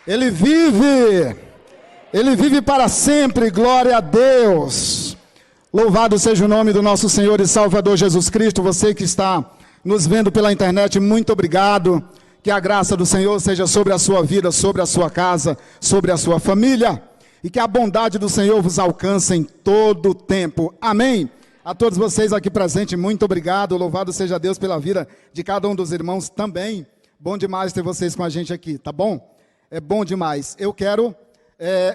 Ele vive para sempre, glória a Deus. Louvado seja o nome do nosso Senhor e Salvador Jesus Cristo. Você que está nos vendo pela internet, muito obrigado. Que a graça do Senhor seja sobre a sua vida, sobre a sua casa, sobre a sua família. E que a bondade do Senhor vos alcance em todo o tempo. Amém. A todos vocês aqui presentes, muito obrigado. Louvado seja Deus pela vida de cada um dos irmãos também. Bom demais ter vocês com a gente aqui, tá bom? É bom demais. Eu quero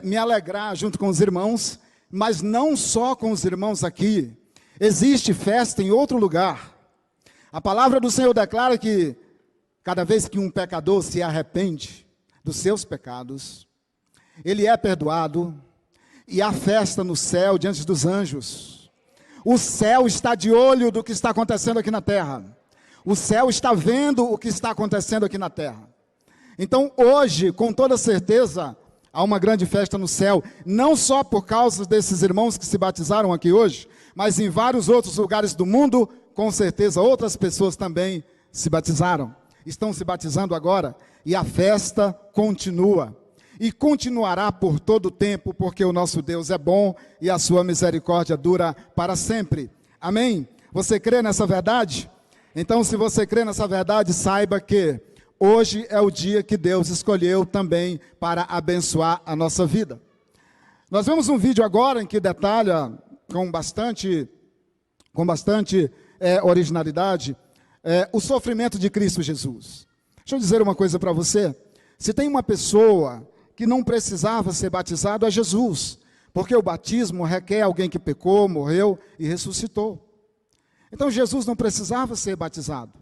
me alegrar junto com os irmãos, mas não só com os irmãos aqui. Existe festa em outro lugar. A palavra do Senhor declara que cada vez que um pecador se arrepende dos seus pecados, ele é perdoado e há festa no céu diante dos anjos. O céu está de olho do que está acontecendo aqui na terra. O céu está vendo o que está acontecendo aqui na terra. Então hoje, com toda certeza, há uma grande festa no céu, não só por causa desses irmãos que se batizaram aqui hoje, mas em vários outros lugares do mundo, com certeza outras pessoas também se batizaram. Estão se batizando agora e a festa continua. E continuará por todo o tempo, porque o nosso Deus é bom e a sua misericórdia dura para sempre. Amém? Você crê nessa verdade? Então, se você crê nessa verdade, saiba que hoje é o dia que Deus escolheu também para abençoar a nossa vida. Nós vemos um vídeo agora em que detalha com bastante originalidade o sofrimento de Cristo Jesus. Deixa eu dizer uma coisa para você. Se tem uma pessoa que não precisava ser batizado, é Jesus. Porque o batismo requer alguém que pecou, morreu e ressuscitou. Então Jesus não precisava ser batizado.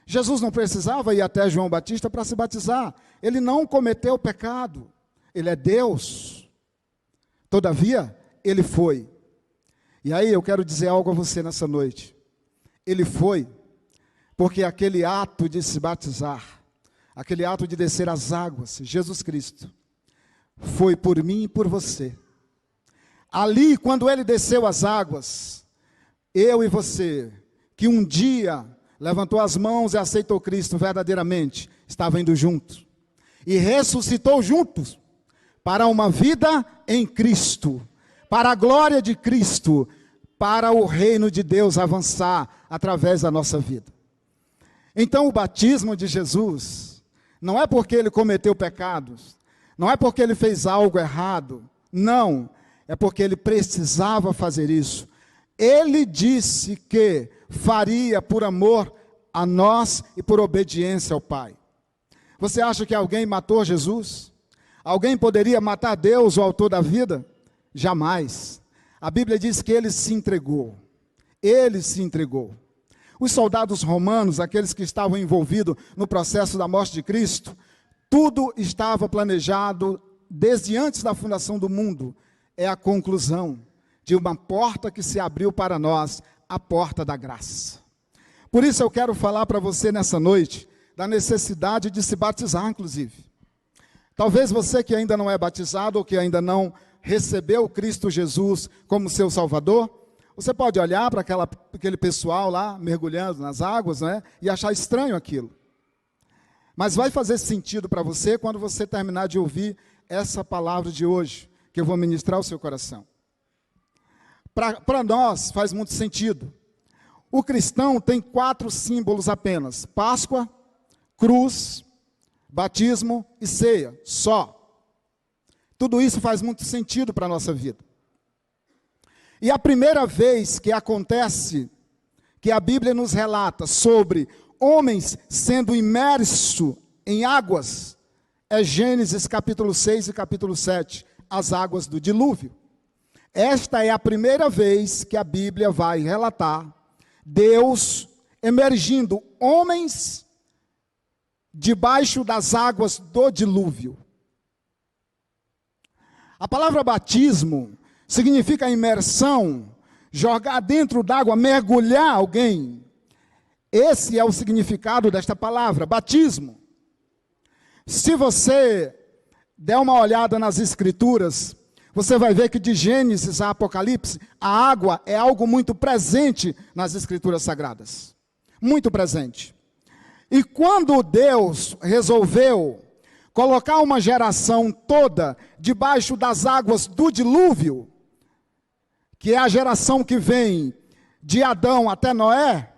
Jesus não precisava ir até João Batista para se batizar. Ele não cometeu pecado. Ele é Deus. Todavia, ele foi. E aí eu quero dizer algo a você nessa noite. Ele foi porque aquele ato de se batizar, aquele ato de descer as águas, Jesus Cristo, foi por mim e por você. Ali, quando ele desceu as águas, eu e você, que um dia levantou as mãos e aceitou Cristo verdadeiramente, estava indo juntos. E ressuscitou juntos para uma vida em Cristo, para a glória de Cristo, para o reino de Deus avançar através da nossa vida. Então o batismo de Jesus não é porque ele cometeu pecados, não é porque ele fez algo errado, não, é porque ele precisava fazer isso. Ele disse que faria por amor a nós e por obediência ao Pai. Você acha que alguém matou Jesus? Alguém poderia matar Deus, o autor da vida? Jamais. A Bíblia diz que ele se entregou. Ele se entregou. Os soldados romanos, aqueles que estavam envolvidos no processo da morte de Cristo, tudo estava planejado desde antes da fundação do mundo. É a conclusão de uma porta que se abriu para nós, a porta da graça. Por isso eu quero falar para você nessa noite da necessidade de se batizar, inclusive. Talvez você que ainda não é batizado ou que ainda não recebeu Cristo Jesus como seu Salvador, você pode olhar para aquele pessoal lá mergulhando nas águas, né, e achar estranho aquilo. Mas vai fazer sentido para você quando você terminar de ouvir essa palavra de hoje, que eu vou ministrar ao seu coração. Para nós faz muito sentido. O cristão tem 4 símbolos apenas: Páscoa, cruz, batismo e ceia, só. Tudo isso faz muito sentido para a nossa vida. E a primeira vez que acontece, que a Bíblia nos relata sobre homens sendo imersos em águas, é Gênesis capítulo 6 e capítulo 7, as águas do dilúvio. Esta é a primeira vez que a Bíblia vai relatar Deus emergindo homens debaixo das águas do dilúvio. A palavra batismo significa imersão, jogar dentro d'água, mergulhar alguém. Esse é o significado desta palavra, batismo. Se você der uma olhada nas Escrituras, você vai ver que de Gênesis a Apocalipse, a água é algo muito presente nas Escrituras Sagradas. Muito presente. E quando Deus resolveu colocar uma geração toda debaixo das águas do dilúvio, que é a geração que vem de Adão até Noé,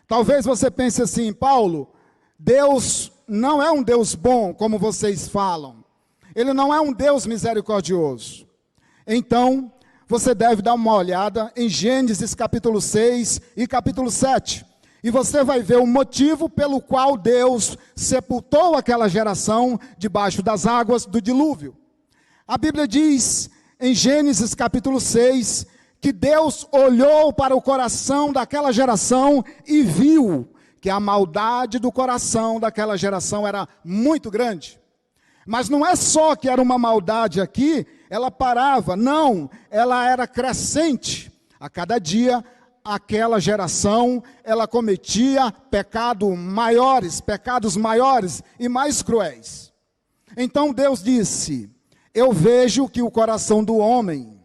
talvez você pense assim: Paulo, Deus não é um Deus bom, como vocês falam. Ele não é um Deus misericordioso. Então, você deve dar uma olhada em Gênesis capítulo 6 e capítulo 7. E você vai ver o motivo pelo qual Deus sepultou aquela geração debaixo das águas do dilúvio. A Bíblia diz em Gênesis capítulo 6 que Deus olhou para o coração daquela geração e viu que a maldade do coração daquela geração era muito grande. Mas não é só que era uma maldade aqui, ela parava, não, ela era crescente. A cada dia, aquela geração, ela cometia pecados maiores e mais cruéis. Então Deus disse: eu vejo que o coração do homem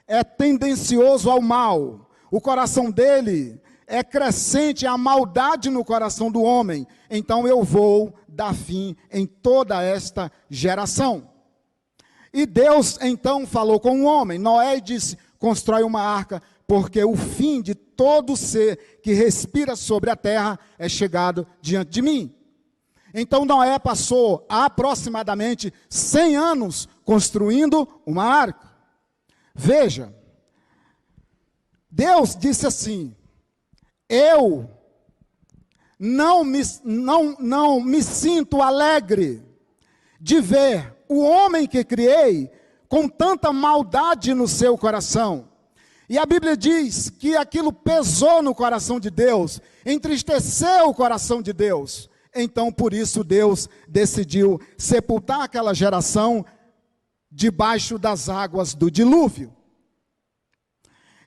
é tendencioso ao mal, o coração dele é crescente, a maldade no coração do homem, então eu vou dar fim em toda esta geração. E Deus então falou com o homem, Noé, e disse: constrói uma arca, porque o fim de todo ser que respira sobre a terra é chegado diante de mim. Então Noé passou aproximadamente 100 anos construindo uma arca. Veja, Deus disse assim: eu não me sinto alegre de ver o homem que criei com tanta maldade no seu coração. E a Bíblia diz que aquilo pesou no coração de Deus, entristeceu o coração de Deus. Então, por isso, Deus decidiu sepultar aquela geração debaixo das águas do dilúvio.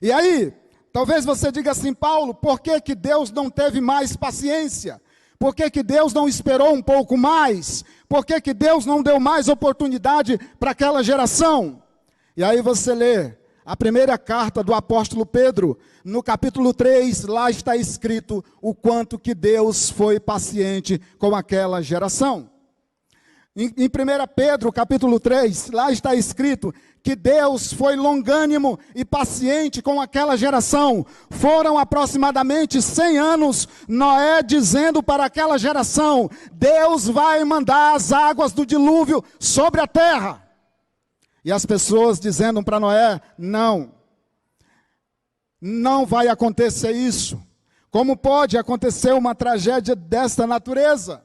E aí, talvez você diga assim: Paulo, por que que Deus não teve mais paciência? Por que que Deus não esperou um pouco mais? Por que que Deus não deu mais oportunidade para aquela geração? E aí você lê a primeira carta do apóstolo Pedro, no capítulo 3, lá está escrito o quanto que Deus foi paciente com aquela geração. Em 1 Pedro, capítulo 3, lá está escrito que Deus foi longânimo e paciente com aquela geração. Foram aproximadamente 100 anos, Noé dizendo para aquela geração: Deus vai mandar as águas do dilúvio sobre a terra. E as pessoas dizendo para Noé: não vai acontecer isso. Como pode acontecer uma tragédia desta natureza?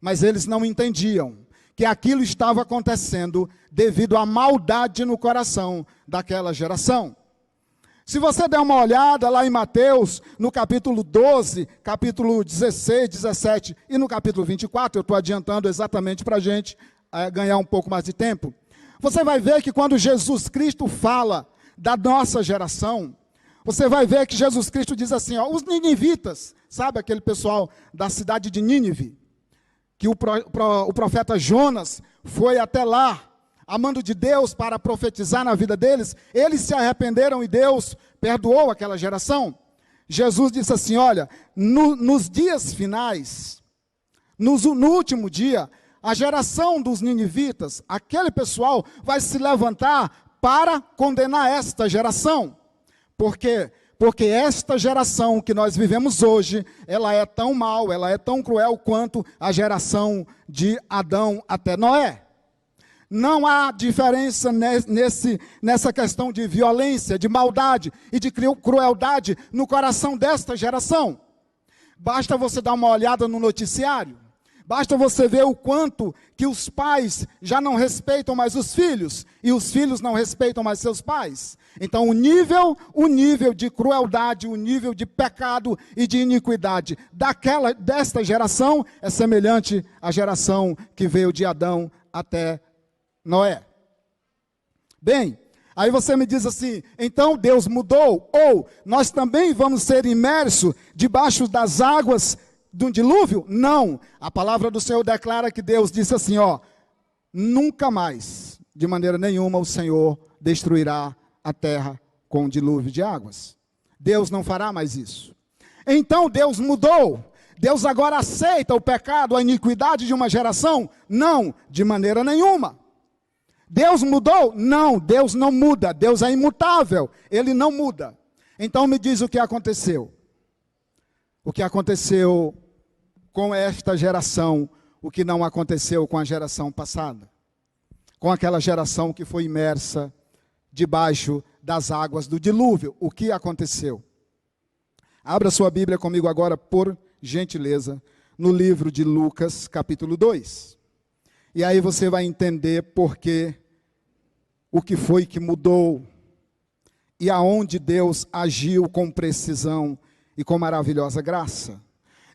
Mas eles não entendiam que aquilo estava acontecendo devido à maldade no coração daquela geração. Se você der uma olhada lá em Mateus, no capítulo 12, capítulo 16, 17 e no capítulo 24, eu estou adiantando exatamente para a gente ganhar um pouco mais de tempo, você vai ver que quando Jesus Cristo fala da nossa geração, você vai ver que Jesus Cristo diz assim, ó, os ninivitas, sabe aquele pessoal da cidade de Nínive, que o profeta Jonas foi até lá, amando de Deus para profetizar na vida deles, eles se arrependeram e Deus perdoou aquela geração. Jesus disse assim, olha, nos dias finais, no último dia, a geração dos ninivitas, aquele pessoal vai se levantar para condenar esta geração. Por quê? Porque esta geração que nós vivemos hoje, ela é tão mal, ela é tão cruel quanto a geração de Adão até Noé. Não há diferença nessa questão de violência, de maldade e de crueldade no coração desta geração. Basta você dar uma olhada no noticiário. Basta você ver o quanto que os pais já não respeitam mais os filhos, e os filhos não respeitam mais seus pais. Então o nível de crueldade, o nível de pecado e de iniquidade desta geração é semelhante à geração que veio de Adão até Noé. Bem, aí você me diz assim, então Deus mudou, ou nós também vamos ser imersos debaixo das águas de um dilúvio? Não, a palavra do Senhor declara que Deus disse assim, ó, nunca mais, de maneira nenhuma, o Senhor destruirá a terra com um dilúvio de águas. Deus não fará mais isso. Então Deus mudou. Deus agora aceita o pecado, a iniquidade de uma geração? Não, de maneira nenhuma. Deus mudou? Não, Deus não muda. Deus é imutável, Ele não muda. Então me diz o que aconteceu. O que aconteceu com esta geração, o que não aconteceu com a geração passada. Com aquela geração que foi imersa debaixo das águas do dilúvio. O que aconteceu? Abra sua Bíblia comigo agora, por gentileza, no livro de Lucas, capítulo 2. E aí você vai entender o que foi que mudou e aonde Deus agiu com precisão e com maravilhosa graça.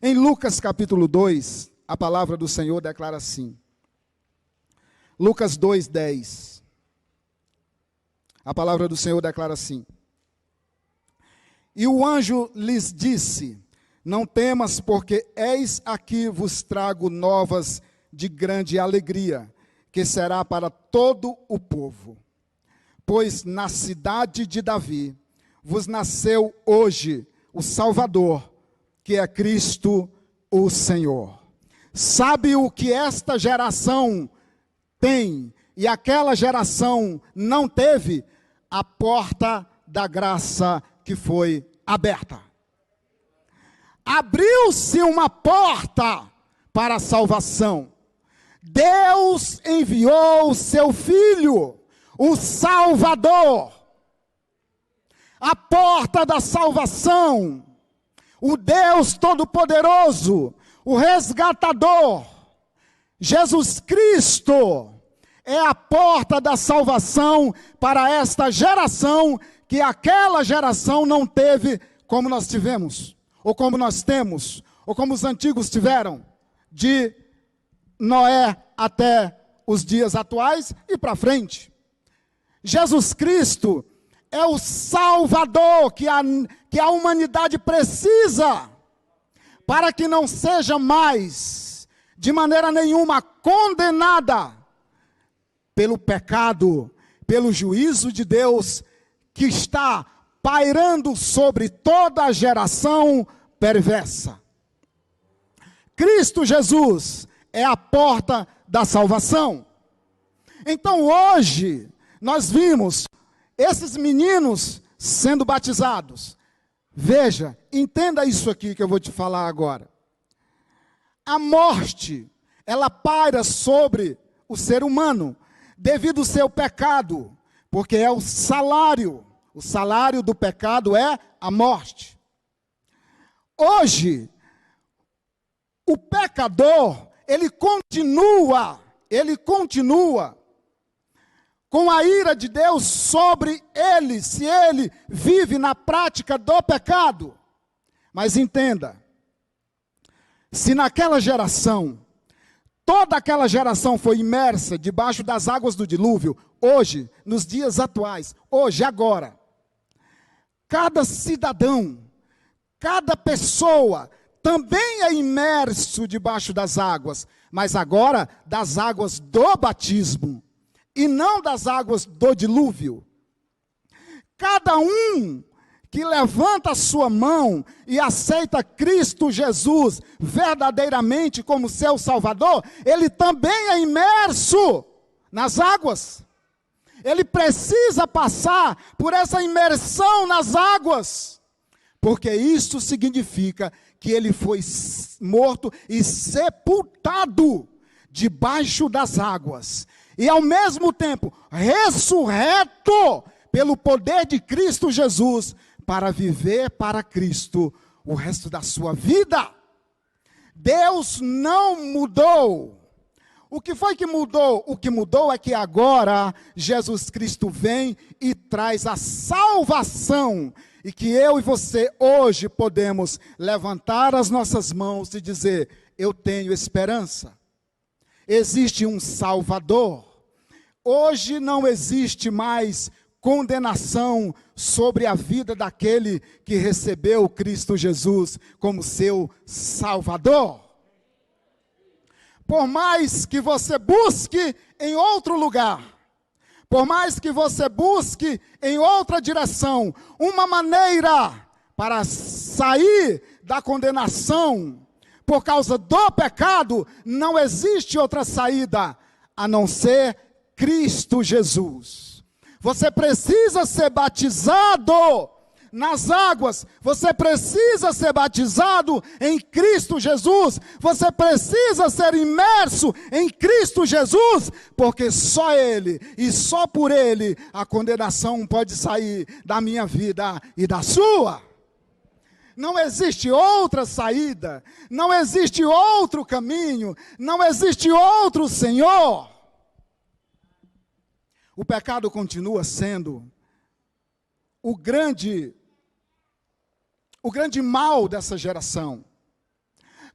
Em Lucas capítulo 2, a palavra do Senhor declara assim. Lucas 2:10. A palavra do Senhor declara assim. E o anjo lhes disse: não temas, porque eis aqui vos trago novas de grande alegria, que será para todo o povo. Pois na cidade de Davi vos nasceu hoje o Salvador, que é Cristo o Senhor. Sabe o que esta geração tem e aquela geração não teve? A porta da graça que foi aberta. Abriu-se uma porta para a salvação. Deus enviou o seu Filho, o Salvador. A porta da salvação. O Deus Todo-Poderoso, o resgatador, Jesus Cristo, é a porta da salvação para esta geração que aquela geração não teve como nós tivemos, ou como nós temos, ou como os antigos tiveram, de Noé até os dias atuais e para frente. Jesus Cristo é o Salvador que a humanidade precisa, para que não seja mais, de maneira nenhuma, condenada pelo pecado, pelo juízo de Deus, que está pairando sobre toda a geração perversa. Cristo Jesus é a porta da salvação. Então hoje, nós vimos esses meninos sendo batizados. Veja, entenda isso aqui que eu vou te falar agora. A morte, ela paira sobre o ser humano, devido ao seu pecado, porque é o salário do pecado é a morte. Hoje, o pecador, ele continua com a ira de Deus sobre ele, se ele vive na prática do pecado. Mas entenda, se naquela geração, toda aquela geração foi imersa debaixo das águas do dilúvio, hoje, nos dias atuais, hoje, agora, cada cidadão, cada pessoa também é imerso debaixo das águas, mas agora das águas do batismo, e não das águas do dilúvio. Cada um que levanta a sua mão e aceita Cristo Jesus verdadeiramente como seu Salvador, ele também é imerso nas águas. Ele precisa passar por essa imersão nas águas, porque isso significa que ele foi morto e sepultado debaixo das águas, e ao mesmo tempo ressurreto pelo poder de Cristo Jesus, para viver para Cristo o resto da sua vida. Deus não mudou. O que foi que mudou? O que mudou é que agora Jesus Cristo vem e traz a salvação, e que eu e você hoje podemos levantar as nossas mãos e dizer: eu tenho esperança. Existe um Salvador. Hoje não existe mais condenação sobre a vida daquele que recebeu Cristo Jesus como seu Salvador. Por mais que você busque em outro lugar, por mais que você busque em outra direção, uma maneira para sair da condenação, por causa do pecado, não existe outra saída a não ser Cristo Jesus. Você precisa ser batizado nas águas, você precisa ser batizado em Cristo Jesus, você precisa ser imerso em Cristo Jesus, porque só Ele e só por Ele a condenação pode sair da minha vida e da sua. Não existe outra saída, não existe outro caminho, não existe outro Senhor. O pecado continua sendo o grande mal dessa geração.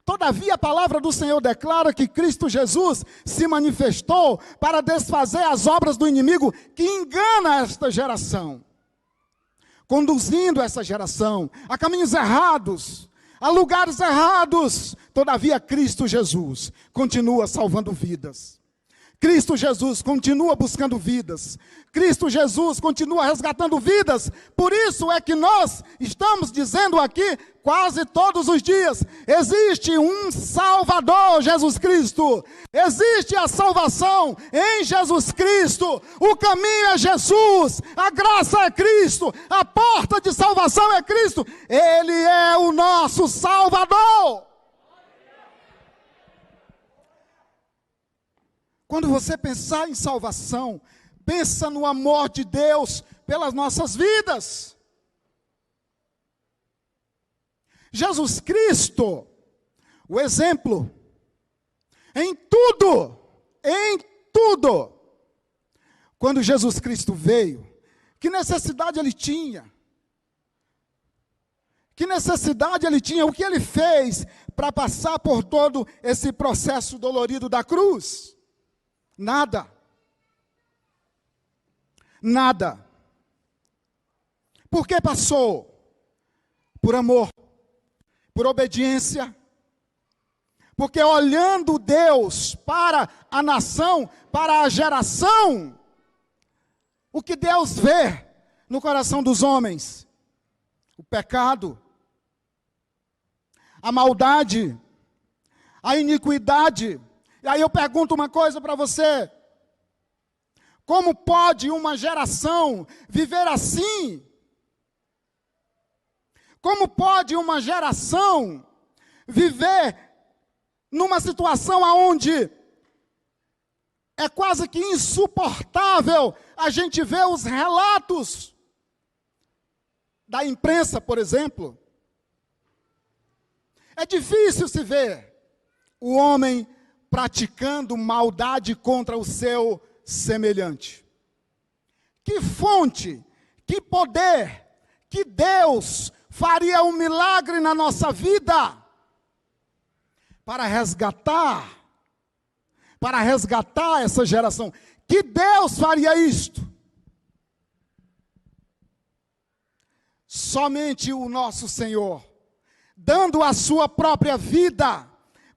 Todavia, a palavra do Senhor declara que Cristo Jesus se manifestou para desfazer as obras do inimigo que engana esta geração, conduzindo essa geração a caminhos errados, a lugares errados. Todavia, Cristo Jesus continua salvando vidas. Cristo Jesus continua buscando vidas. Cristo Jesus continua resgatando vidas. Por isso é que nós estamos dizendo aqui quase todos os dias: existe um Salvador, Jesus Cristo. Existe a salvação em Jesus Cristo. O caminho é Jesus. A graça é Cristo. A porta de salvação é Cristo. Ele é o nosso Salvador. Quando você pensar em salvação, pensa no amor de Deus pelas nossas vidas. Jesus Cristo, o exemplo, em tudo, quando Jesus Cristo veio, que necessidade ele tinha? Que necessidade ele tinha? O que ele fez para passar por todo esse processo dolorido da cruz? Nada. Nada. Por que passou? Por amor, por obediência. Porque olhando Deus para a nação, para a geração, o que Deus vê no coração dos homens? O pecado, a maldade, a iniquidade. E aí eu pergunto uma coisa para você: como pode uma geração viver assim? Como pode uma geração viver numa situação onde é quase que insuportável a gente ver os relatos da imprensa, por exemplo? É difícil se ver o homem praticando maldade contra o seu semelhante. Que fonte, que poder, que Deus faria um milagre na nossa vida para resgatar essa geração? Que Deus faria isto? Somente o nosso Senhor, dando a sua própria vida,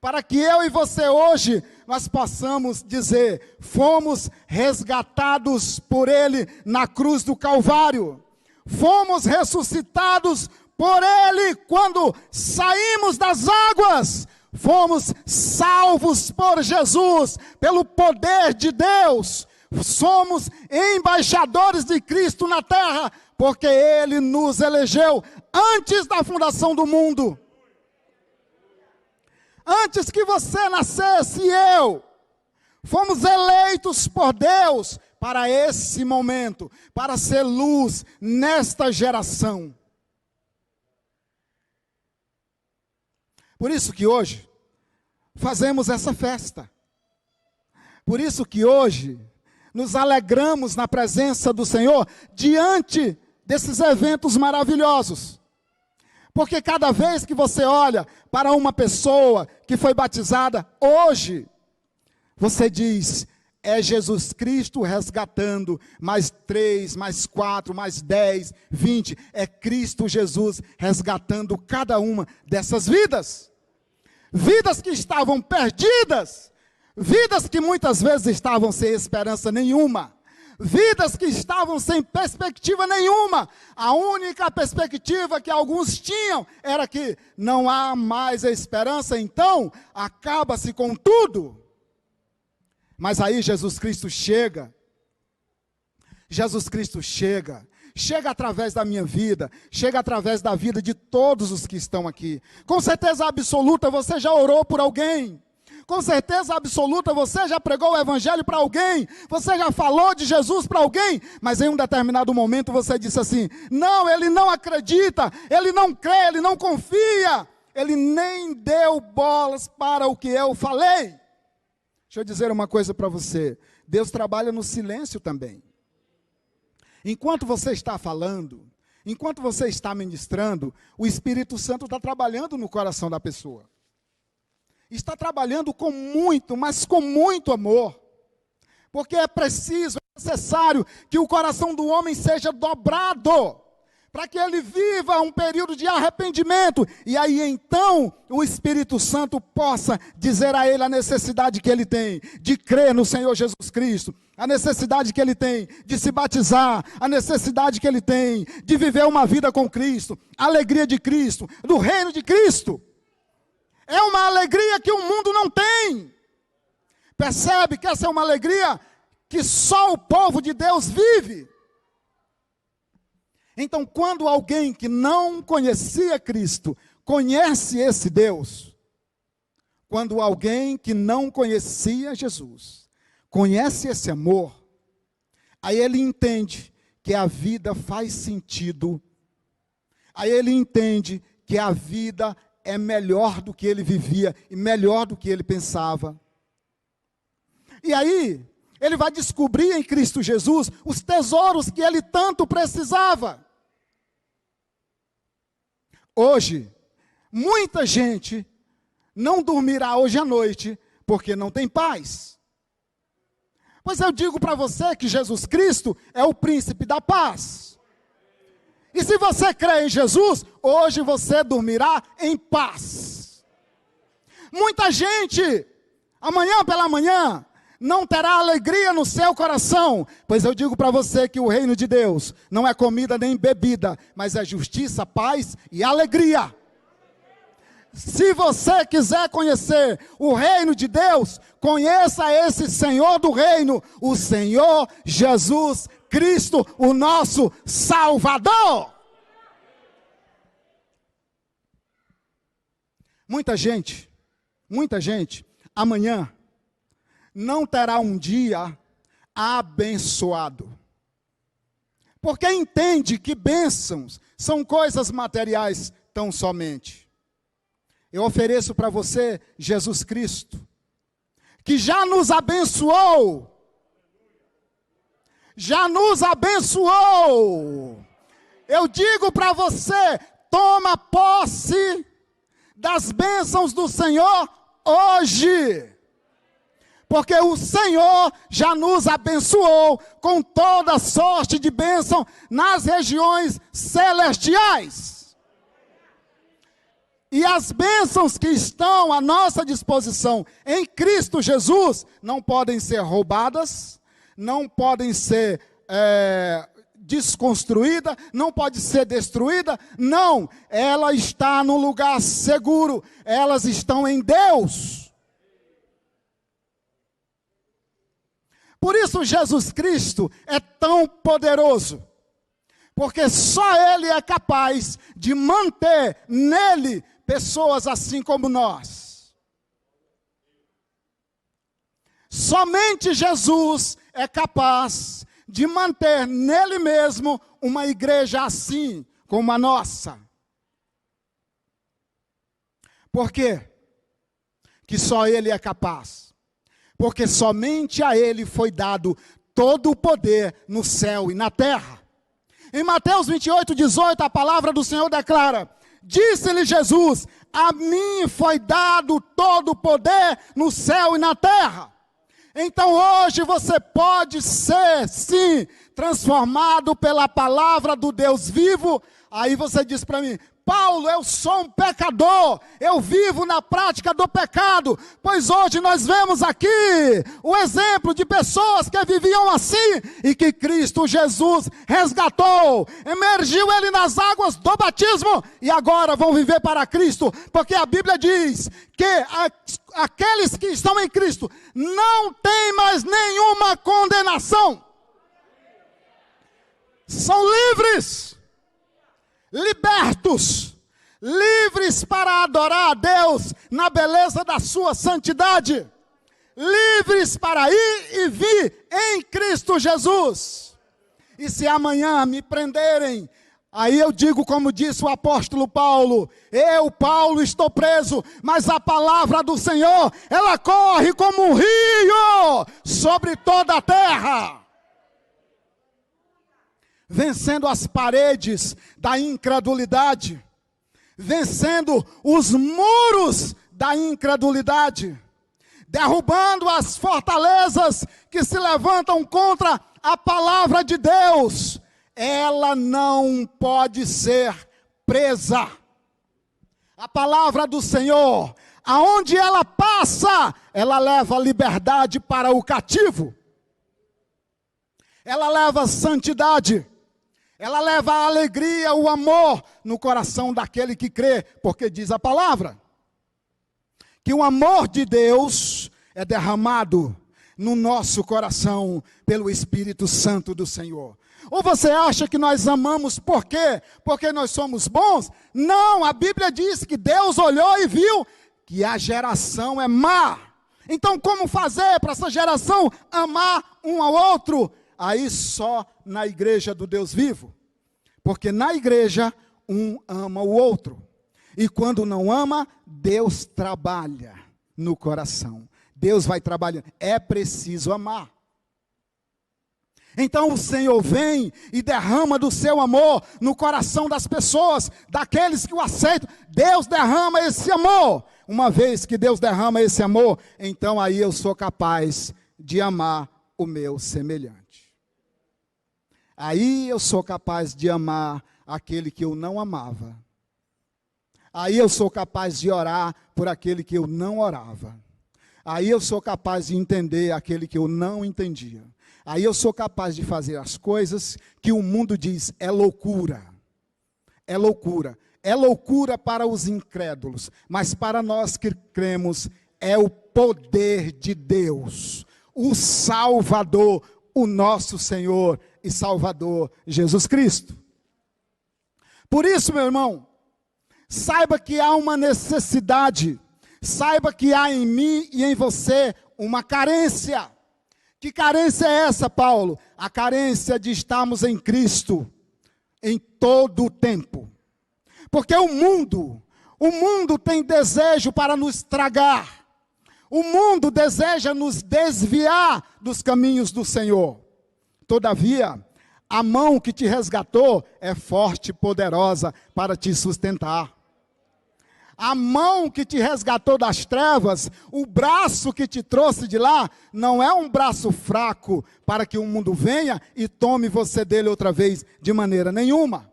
para que eu e você hoje, nós possamos dizer: fomos resgatados por Ele na cruz do Calvário. Fomos ressuscitados por Ele quando saímos das águas. Fomos salvos por Jesus, pelo poder de Deus. Somos embaixadores de Cristo na terra, porque Ele nos elegeu antes da fundação do mundo. Antes que você nascesse e eu, fomos eleitos por Deus para esse momento, para ser luz nesta geração. Por isso que hoje fazemos essa festa. Por isso que hoje nos alegramos na presença do Senhor diante desses eventos maravilhosos. Porque cada vez que você olha para uma pessoa que foi batizada hoje, você diz: é Jesus Cristo resgatando mais 3, mais 4, mais 10, 20. É Cristo Jesus resgatando cada uma dessas vidas. Vidas que estavam perdidas, vidas que muitas vezes estavam sem esperança nenhuma, Vidas que estavam sem perspectiva nenhuma. A única perspectiva que alguns tinham era que não há mais esperança, então acaba-se com tudo. Mas aí Jesus Cristo chega. Jesus Cristo chega através da minha vida, chega através da vida de todos os que estão aqui. Com certeza absoluta você já orou por alguém. Com certeza absoluta você já pregou o evangelho para alguém. Você já falou de Jesus para alguém. Mas em um determinado momento você disse assim: não, ele não acredita, ele não crê, ele não confia. Ele nem deu bolas para o que eu falei. Deixa eu dizer uma coisa para você. Deus trabalha no silêncio também. Enquanto você está falando, enquanto você está ministrando, o Espírito Santo está trabalhando no coração da pessoa. Está trabalhando com muito, mas com muito amor. Porque é preciso, é necessário que o coração do homem seja dobrado, para que ele viva um período de arrependimento. E aí então o Espírito Santo possa dizer a ele a necessidade que ele tem de crer no Senhor Jesus Cristo, a necessidade que ele tem de se batizar, a necessidade que ele tem de viver uma vida com Cristo, a alegria de Cristo, do reino de Cristo. É uma alegria que o mundo não tem. Percebe que essa é uma alegria que só o povo de Deus vive. Então, quando alguém que não conhecia Cristo conhece esse Deus, quando alguém que não conhecia Jesus conhece esse amor, aí ele entende que a vida faz sentido, aí ele entende que a vida é melhor do que ele vivia e melhor do que ele pensava. E aí, ele vai descobrir em Cristo Jesus os tesouros que ele tanto precisava. Hoje, muita gente não dormirá hoje à noite porque não tem paz. Pois eu digo para você que Jesus Cristo é o príncipe da paz. E se você crê em Jesus, hoje você dormirá em paz. Muita gente, amanhã pela manhã, não terá alegria no seu coração, pois eu digo para você que o reino de Deus não é comida nem bebida, mas é justiça, paz e alegria. Se você quiser conhecer o reino de Deus, conheça esse Senhor do reino, o Senhor Jesus Cristo, o nosso Salvador. Muita gente, amanhã não terá um dia abençoado. Porque entende que bênçãos são coisas materiais tão somente. Eu ofereço para você Jesus Cristo, que já nos abençoou. Já nos abençoou. Eu digo para você, toma posse das bênçãos do Senhor hoje. Porque o Senhor já nos abençoou com toda sorte de bênção nas regiões celestiais. E as bênçãos que estão à nossa disposição em Cristo Jesus não podem ser roubadas, não podem ser desconstruída, não pode ser destruída, não, ela está no lugar seguro, elas estão em Deus. Por isso Jesus Cristo é tão poderoso, porque só Ele é capaz de manter nele pessoas assim como nós. Somente Jesus é capaz de manter nele mesmo uma igreja assim como a nossa. Por quê? Que só Ele é capaz. Porque somente a Ele foi dado todo o poder no céu e na terra. Em Mateus 28:18, a palavra do Senhor declara: disse-lhe Jesus, a mim foi dado todo o poder no céu e na terra. Então hoje você pode ser, sim, transformado pela palavra do Deus vivo, Aí você diz para mim: Paulo, eu sou um pecador, eu vivo na prática do pecado. Pois hoje nós vemos aqui o exemplo de pessoas que viviam assim e que Cristo Jesus resgatou, emergiu ele nas águas do batismo e agora vão viver para Cristo, porque a Bíblia diz que aqueles que estão em Cristo não têm mais nenhuma condenação. São livres, libertos, livres para adorar a Deus na beleza da sua santidade, livres para ir e vir em Cristo Jesus. E se amanhã me prenderem, aí eu digo como disse o apóstolo Paulo: eu, Paulo, estou preso, mas a palavra do Senhor, ela corre como um rio sobre toda a terra. Vencendo as paredes da incredulidade, vencendo os muros da incredulidade, derrubando as fortalezas que se levantam contra a palavra de Deus. Ela não pode ser presa. A palavra do Senhor, aonde ela passa, ela leva a liberdade para o cativo. Ela leva a santidade. Ela leva a alegria, o amor no coração daquele que crê, porque diz a palavra que o amor de Deus é derramado no nosso coração pelo Espírito Santo do Senhor. Ou você acha que nós amamos por quê? Porque nós somos bons? Não, a Bíblia diz que Deus olhou e viu que a geração é má. Então como fazer para essa geração amar um ao outro? Aí só na igreja do Deus vivo, porque na igreja um ama o outro, e quando não ama, Deus trabalha no coração, Deus vai trabalhando, é preciso amar. Então o Senhor vem e derrama do seu amor no coração das pessoas, daqueles que o aceitam. Deus derrama esse amor. Uma vez que Deus derrama esse amor, então aí eu sou capaz de amar o meu semelhante. Aí eu sou capaz de amar aquele que eu não amava. Aí eu sou capaz de orar por aquele que eu não orava. Aí eu sou capaz de entender aquele que eu não entendia. Aí eu sou capaz de fazer as coisas que o mundo diz é loucura. É loucura. É loucura para os incrédulos, mas para nós que cremos é o poder de Deus, o Salvador, o nosso Senhor e Salvador Jesus Cristo. Por isso, meu irmão, saiba que há uma necessidade, saiba que há em mim e em você uma carência. Que carência é essa, Paulo? A carência de estarmos em Cristo em todo o tempo. Porque o mundo tem desejo para nos tragar. O mundo deseja nos desviar dos caminhos do Senhor. Todavia, a mão que te resgatou é forte e poderosa para te sustentar. A mão que te resgatou das trevas, o braço que te trouxe de lá, não é um braço fraco para que o mundo venha e tome você dele outra vez, de maneira nenhuma.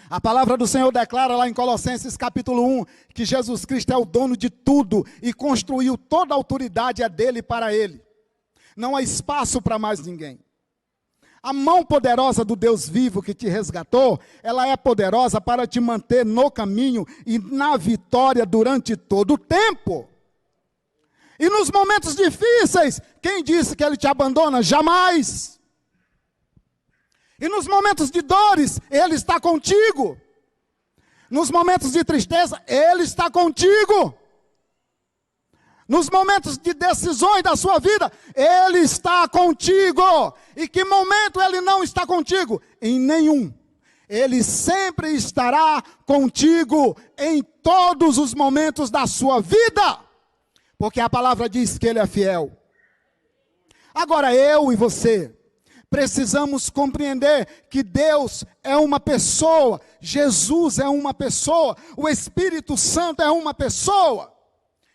A palavra do Senhor declara lá em Colossenses capítulo 1, que Jesus Cristo é o dono de tudo e construiu toda a autoridade é dele e para ele. Não há espaço para mais ninguém. A mão poderosa do Deus vivo que te resgatou, ela é poderosa para te manter no caminho e na vitória durante todo o tempo. E nos momentos difíceis, quem disse que ele te abandona? Jamais. E nos momentos de dores, ele está contigo. Nos momentos de tristeza, ele está contigo. Nos momentos de decisões da sua vida, ele está contigo. E que momento ele não está contigo? Em nenhum. Ele sempre estará contigo em todos os momentos da sua vida. Porque a palavra diz que ele é fiel. Agora eu e você precisamos compreender que Deus é uma pessoa, Jesus é uma pessoa, o Espírito Santo é uma pessoa.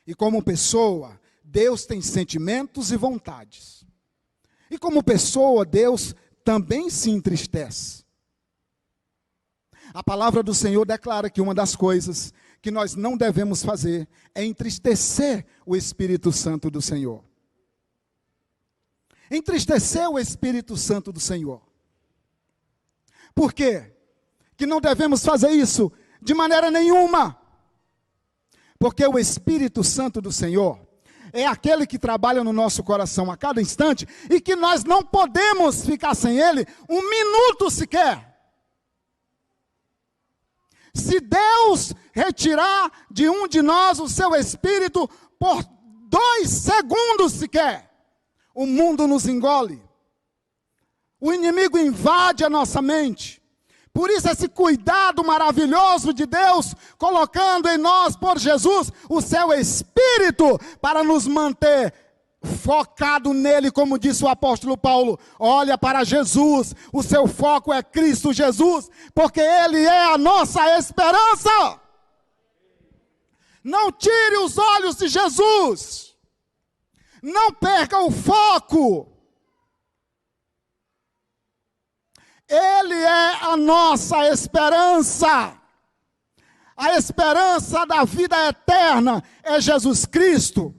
E como pessoa, Deus tem sentimentos e vontades. E como pessoa, Deus também se entristece. A palavra do Senhor declara que uma das coisas que nós não devemos fazer é entristecer o Espírito Santo do Senhor. Entristecer o Espírito Santo do Senhor. Por quê? Que não devemos fazer isso de maneira nenhuma. Porque o Espírito Santo do Senhor é aquele que trabalha no nosso coração a cada instante e que nós não podemos ficar sem ele um minuto sequer. Se Deus retirar de um de nós o seu Espírito por 2 segundos sequer, o mundo nos engole. O inimigo invade a nossa mente. Por isso esse cuidado maravilhoso de Deus, colocando em nós, por Jesus, o seu Espírito, para nos manter focado nele, como disse o apóstolo Paulo. Olha para Jesus, o seu foco é Cristo Jesus, porque ele é a nossa esperança. Não tire os olhos de Jesus. Não perca o foco. Ele é a nossa esperança. A esperança da vida eterna é Jesus Cristo.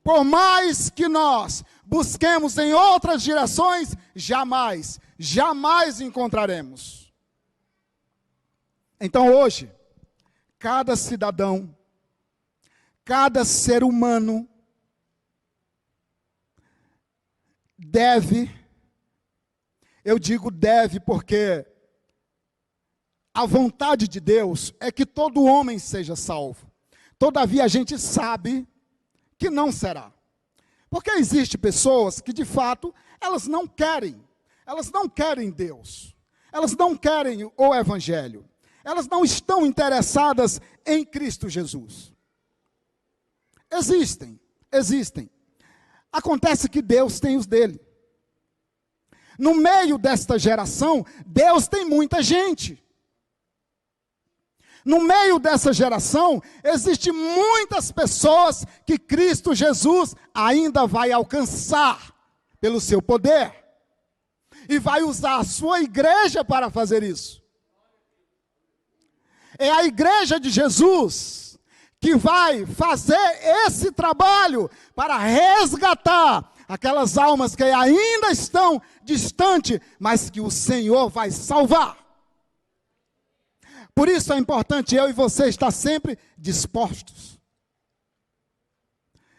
Por mais que nós busquemos em outras direções, jamais encontraremos. Então hoje, cada cidadão, cada ser humano deve, eu digo deve porque a vontade de Deus é que todo homem seja salvo. Todavia a gente sabe que não será. Porque existem pessoas que de fato, elas não querem Deus. Elas não querem o Evangelho. Elas não estão interessadas em Cristo Jesus. Existem. Acontece que Deus tem os dele. No meio desta geração, Deus tem muita gente. No meio dessa geração, existem muitas pessoas que Cristo Jesus ainda vai alcançar pelo seu poder. E vai usar a sua igreja para fazer isso. É a igreja de Jesus que vai fazer esse trabalho para resgatar aquelas almas que ainda estão distantes, mas que o Senhor vai salvar. Por isso é importante eu e você estar sempre dispostos.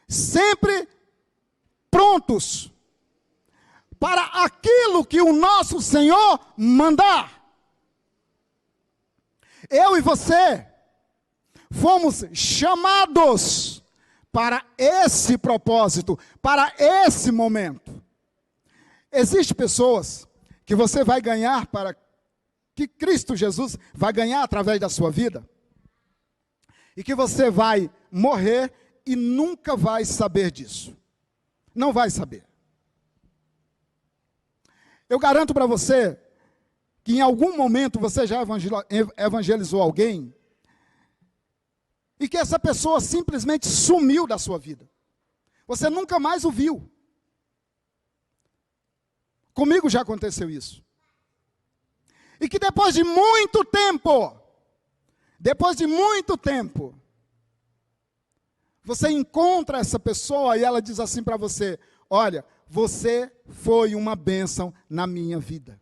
Sempre prontos para aquilo que o nosso Senhor mandar. Eu e você fomos chamados para esse propósito, para esse momento. Existem pessoas que você vai ganhar que Cristo Jesus vai ganhar através da sua vida, e que você vai morrer e nunca vai saber disso. Não vai saber. Eu garanto para você que em algum momento você já evangelizou alguém, e que essa pessoa simplesmente sumiu da sua vida. Você nunca mais o viu. Comigo já aconteceu isso. E que depois de muito tempo, você encontra essa pessoa e ela diz assim para você: olha, você foi uma bênção na minha vida.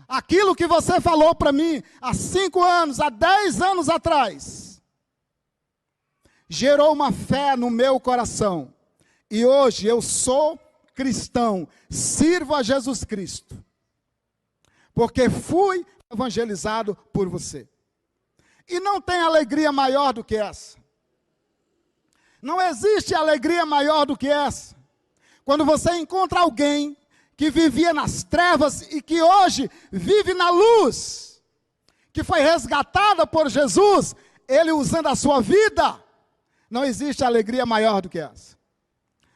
Aquilo que você falou para mim há 5 anos, há 10 anos atrás, gerou uma fé no meu coração. E hoje eu sou cristão, sirvo a Jesus Cristo. Porque fui evangelizado por você. E não tem alegria maior do que essa. Não existe alegria maior do que essa. Quando você encontra alguém que vivia nas trevas e que hoje vive na luz, que foi resgatada por Jesus, ele usando a sua vida, não existe alegria maior do que essa.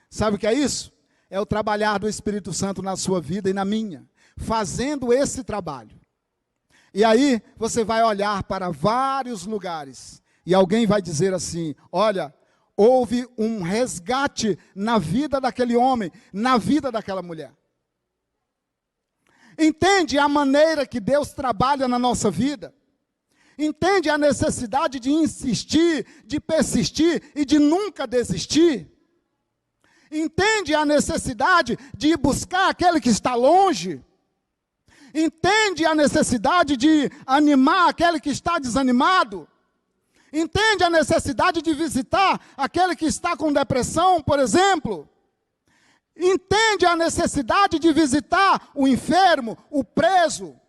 Sabe o que é isso? É o trabalhar do Espírito Santo na sua vida e na minha, fazendo esse trabalho. E aí você vai olhar para vários lugares e alguém vai dizer assim: olha, houve um resgate na vida daquele homem, na vida daquela mulher. Entende a maneira que Deus trabalha na nossa vida? Entende a necessidade de insistir, de persistir e de nunca desistir? Entende a necessidade de ir buscar aquele que está longe? Entende a necessidade de animar aquele que está desanimado? Entende a necessidade de visitar aquele que está com depressão, por exemplo? Entende a necessidade de visitar o enfermo, o preso?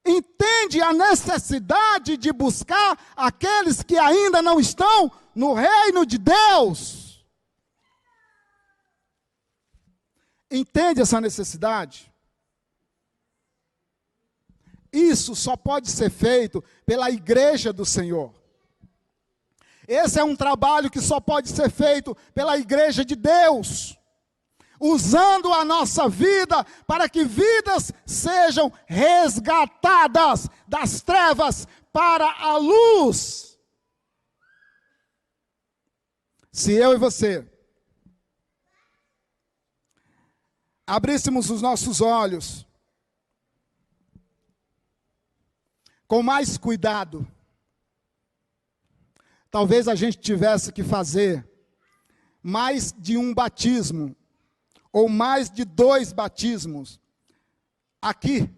Entende a necessidade de buscar aqueles que ainda não estão no reino de Deus? Entende essa necessidade? Isso só pode ser feito pela igreja do Senhor. Esse é um trabalho que só pode ser feito pela igreja de Deus, usando a nossa vida para que vidas sejam resgatadas das trevas para a luz. Se eu e você abríssemos os nossos olhos com mais cuidado, talvez a gente tivesse que fazer mais de um batismo, ou mais de 2 batismos, aqui,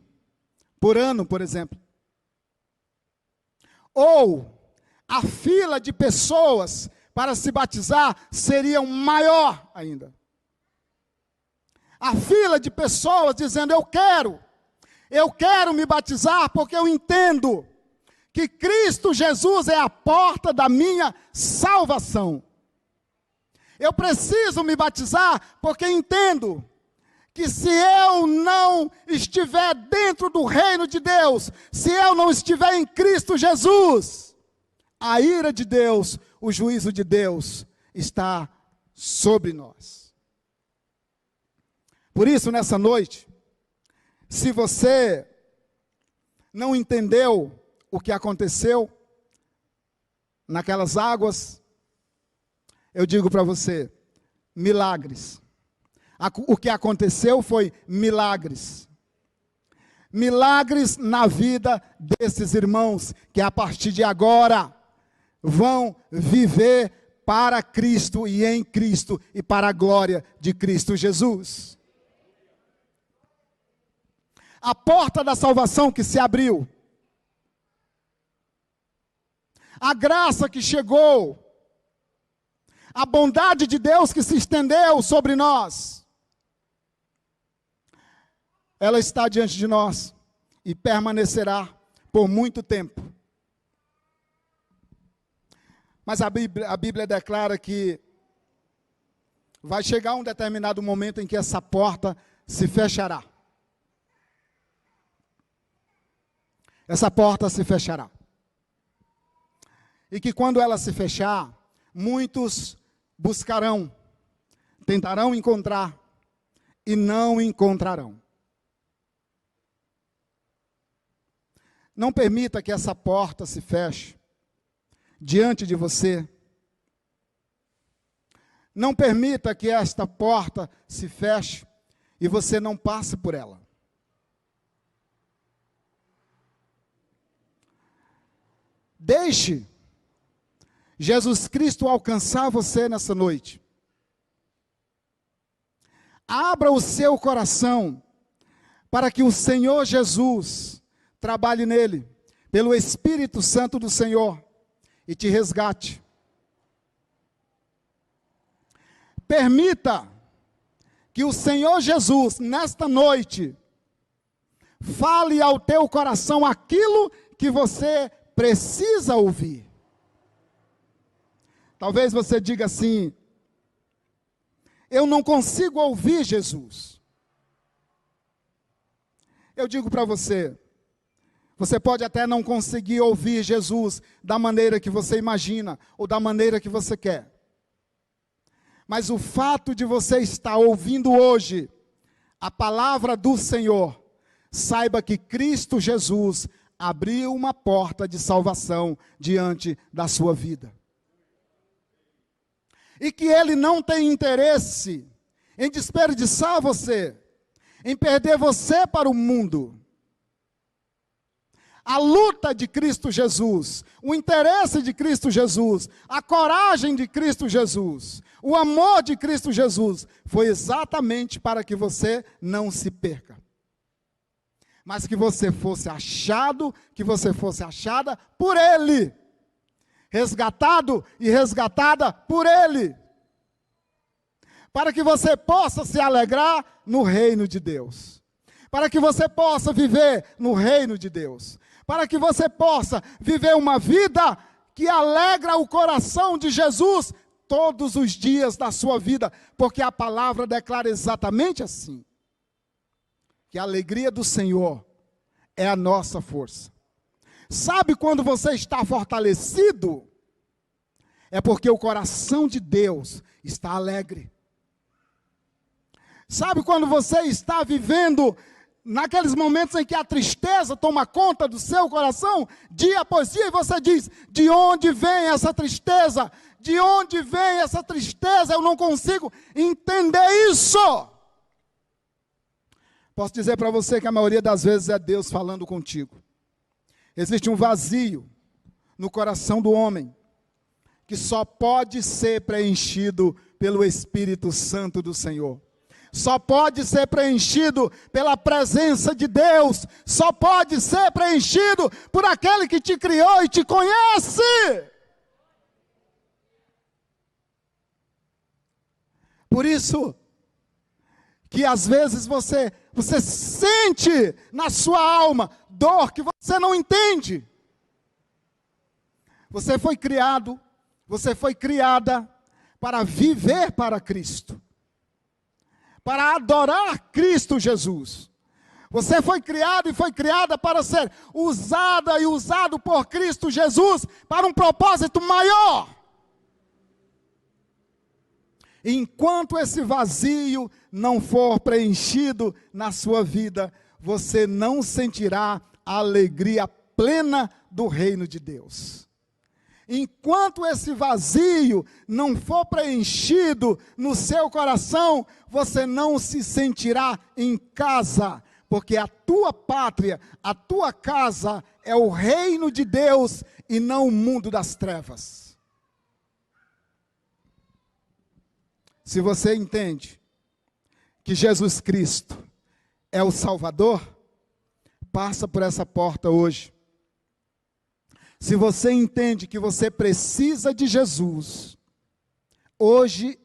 por ano, por exemplo. Ou a fila de pessoas para se batizar seria maior ainda. A fila de pessoas dizendo, eu quero me batizar porque eu entendo que Cristo Jesus é a porta da minha salvação. Eu preciso me batizar porque entendo que se eu não estiver dentro do reino de Deus, se eu não estiver em Cristo Jesus, a ira de Deus, o juízo de Deus está sobre nós. Por isso, nessa noite, se você não entendeu o que aconteceu naquelas águas, eu digo para você, milagres. O que aconteceu foi milagres. Milagres na vida desses irmãos, que a partir de agora vão viver para Cristo e em Cristo e para a glória de Cristo Jesus. A porta da salvação que se abriu, a graça que chegou, a bondade de Deus que se estendeu sobre nós, ela está diante de nós e permanecerá por muito tempo. Mas a Bíblia declara que vai chegar um determinado momento em que essa porta se fechará. Essa porta se fechará. E que quando ela se fechar, muitos buscarão, tentarão encontrar e não encontrarão. Não permita que essa porta se feche diante de você. Não permita que esta porta se feche e você não passe por ela. Deixe Jesus Cristo alcançar você nessa noite. Abra o seu coração para que o Senhor Jesus trabalhe nele, pelo Espírito Santo do Senhor, e te resgate. Permita que o Senhor Jesus, nesta noite, fale ao teu coração aquilo que você precisa ouvir. Talvez você diga assim, eu não consigo ouvir Jesus. Eu digo para você, você pode até não conseguir ouvir Jesus da maneira que você imagina, ou da maneira que você quer. Mas o fato de você estar ouvindo hoje a palavra do Senhor, saiba que Cristo Jesus abriu uma porta de salvação diante da sua vida. E que Ele não tem interesse em desperdiçar você. em perder você para o mundo. A luta de Cristo Jesus, o interesse de Cristo Jesus, a coragem de Cristo Jesus, o amor de Cristo Jesus, foi exatamente para que você não se perca. Mas que você fosse achado, que você fosse achada por Ele. Resgatado e resgatada por Ele. Para que você possa se alegrar no reino de Deus. Para que você possa viver no reino de Deus. Para que você possa viver uma vida que alegra o coração de Jesus todos os dias da sua vida, porque a palavra declara exatamente assim, que a alegria do Senhor é a nossa força. Sabe quando você está fortalecido? É porque o coração de Deus está alegre. Sabe quando você está vivendo naqueles momentos em que a tristeza toma conta do seu coração, dia após dia, e você diz, de onde vem essa tristeza? De onde vem essa tristeza? Eu não consigo entender isso. Posso dizer para você que a maioria das vezes é Deus falando contigo. Existe um vazio no coração do homem, que só pode ser preenchido pelo Espírito Santo do Senhor. Só pode ser preenchido pela presença de Deus. Só pode ser preenchido por aquele que te criou e te conhece. Por isso que às vezes você sente na sua alma dor que você não entende. Você foi criado, você foi criada para viver para Cristo. Para adorar Cristo Jesus. Você foi criado e foi criada para ser usada e usado por Cristo Jesus para um propósito maior. Enquanto esse vazio não for preenchido na sua vida, você não sentirá a alegria plena do reino de Deus. Enquanto esse vazio não for preenchido no seu coração, você não se sentirá em casa, porque a tua pátria, a tua casa é o reino de Deus e não o mundo das trevas. Se você entende que Jesus Cristo é o Salvador, passa por essa porta hoje. Se você entende que você precisa de Jesus, hoje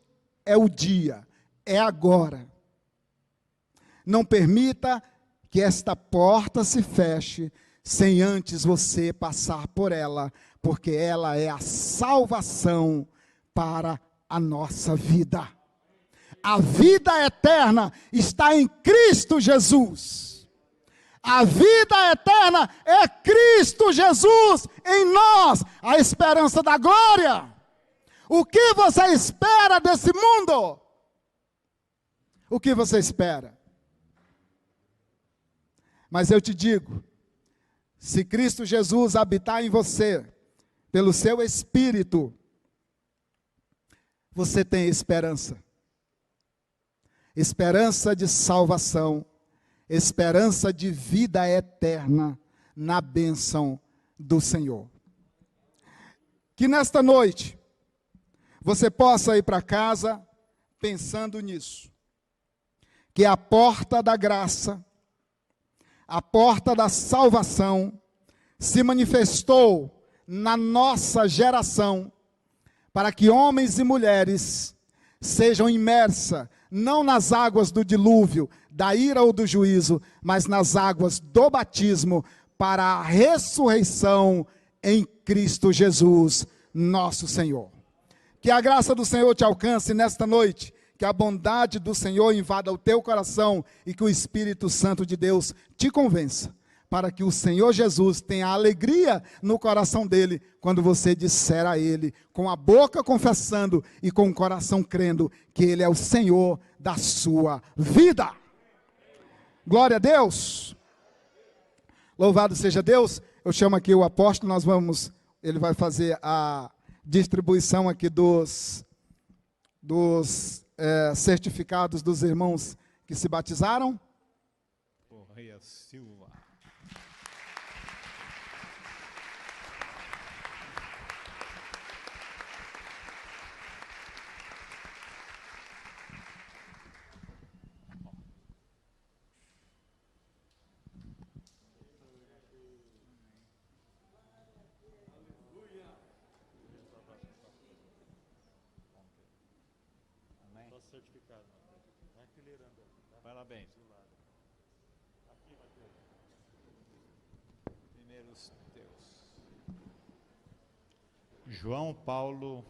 é o dia, é agora. Não permita que esta porta se feche sem antes você passar por ela, porque ela é a salvação para a nossa vida. A vida eterna está em Cristo Jesus. A vida eterna é Cristo Jesus em nós, a esperança da glória. O que você espera desse mundo? O que você espera? Mas eu te digo, se Cristo Jesus habitar em você, pelo seu Espírito, você tem esperança. Esperança de salvação. Esperança de vida eterna na bênção do Senhor. Que nesta noite você possa ir para casa pensando nisso. Que a porta da graça, a porta da salvação se manifestou na nossa geração para que homens e mulheres sejam imersos não nas águas do dilúvio, da ira ou do juízo, mas nas águas do batismo, para a ressurreição em Cristo Jesus, nosso Senhor. Que a graça do Senhor te alcance nesta noite, que a bondade do Senhor invada o teu coração e que o Espírito Santo de Deus te convença, para que o Senhor Jesus tenha alegria no coração dele, quando você disser a ele, com a boca confessando e com o coração crendo, que ele é o Senhor da sua vida. Glória a Deus. Louvado seja Deus. Eu chamo aqui o apóstolo, ele vai fazer a distribuição aqui dos certificados dos irmãos que se batizaram. Correia Silva. Amém. Certificado. Vai enfileirando. Parabéns. Primeiros teus. João Paulo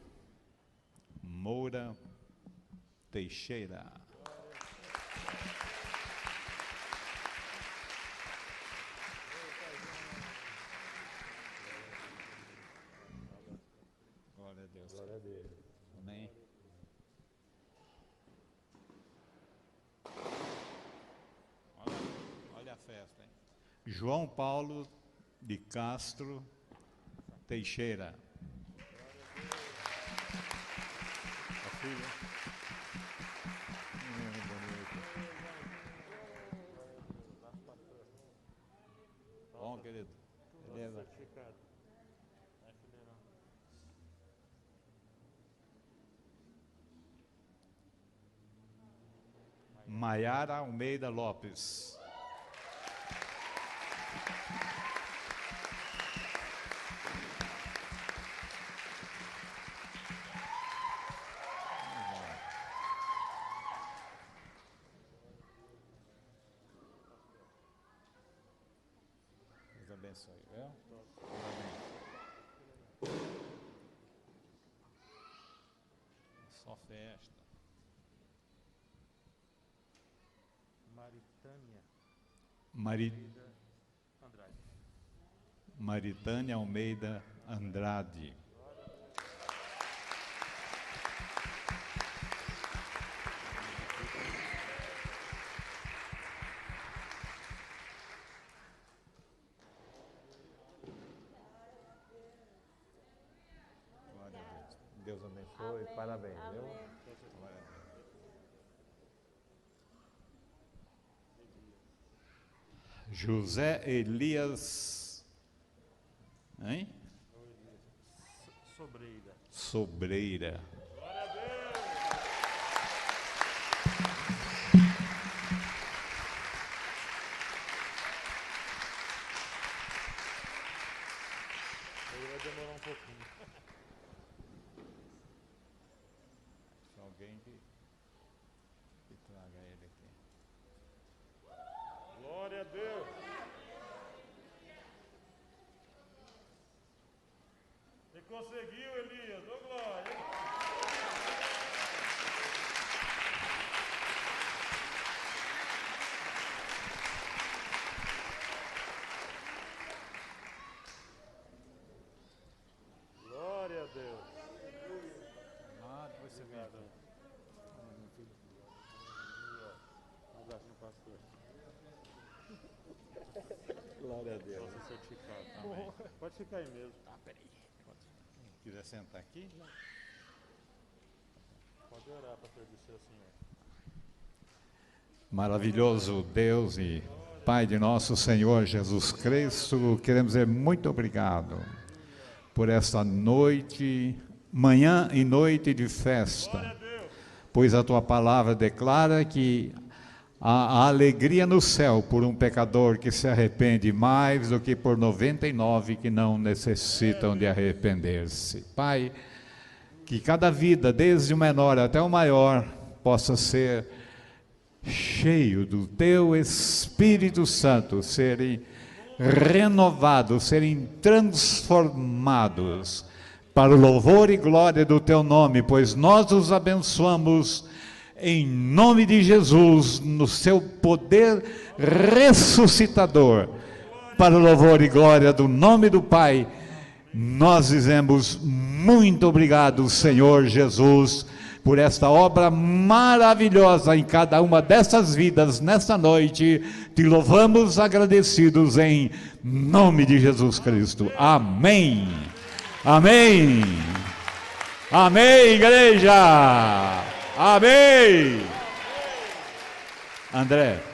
Moura Teixeira. Glória a Deus. Glória a Deus. Amém. Olha a festa, hein? João Paulo de Castro Teixeira. A filha. Bom, querido. Beleza. Certificado. Vai enfileirando. Maiara Almeida Lopes. Deus abençoe, viu? Parabéns. Só festa. Maritânia Andrade. Maritânia Almeida Andrade. Glória a Deus. Deus abençoe. Amém. Parabéns, Amém. viu? Glória a Deus. José Elias, hein? Sobreira. Sobreira. Aí vai demorar um pouquinho. Alguém que traga ele aqui. Glória a Deus. Você conseguiu, Elias. Ô, glória. Glória a Deus. Ah, depois você vem aqui. Um abraço, pastor. Glória a Deus. Nosso certificado. Amém. Pode ficar aí mesmo. Tá, peraí. Quiser sentar aqui? Pode orar para agradecer ao Senhor. Maravilhoso Deus e Pai de nosso Senhor Jesus Cristo, queremos dizer muito obrigado por esta noite, manhã e noite de festa, pois a Tua palavra declara que a alegria no céu por um pecador que se arrepende mais do que por 99 que não necessitam de arrepender-se. Pai, que cada vida, desde o menor até o maior, possa ser cheio do Teu Espírito Santo, serem renovados, serem transformados para o louvor e glória do Teu nome, pois nós os abençoamos em nome de Jesus, no Seu poder ressuscitador, para o louvor e glória do nome do Pai. Nós dizemos muito obrigado, Senhor Jesus, por esta obra maravilhosa em cada uma dessas vidas nesta noite. Te louvamos agradecidos em nome de Jesus Cristo. Amém. Amém. Amém, igreja. Amém. André.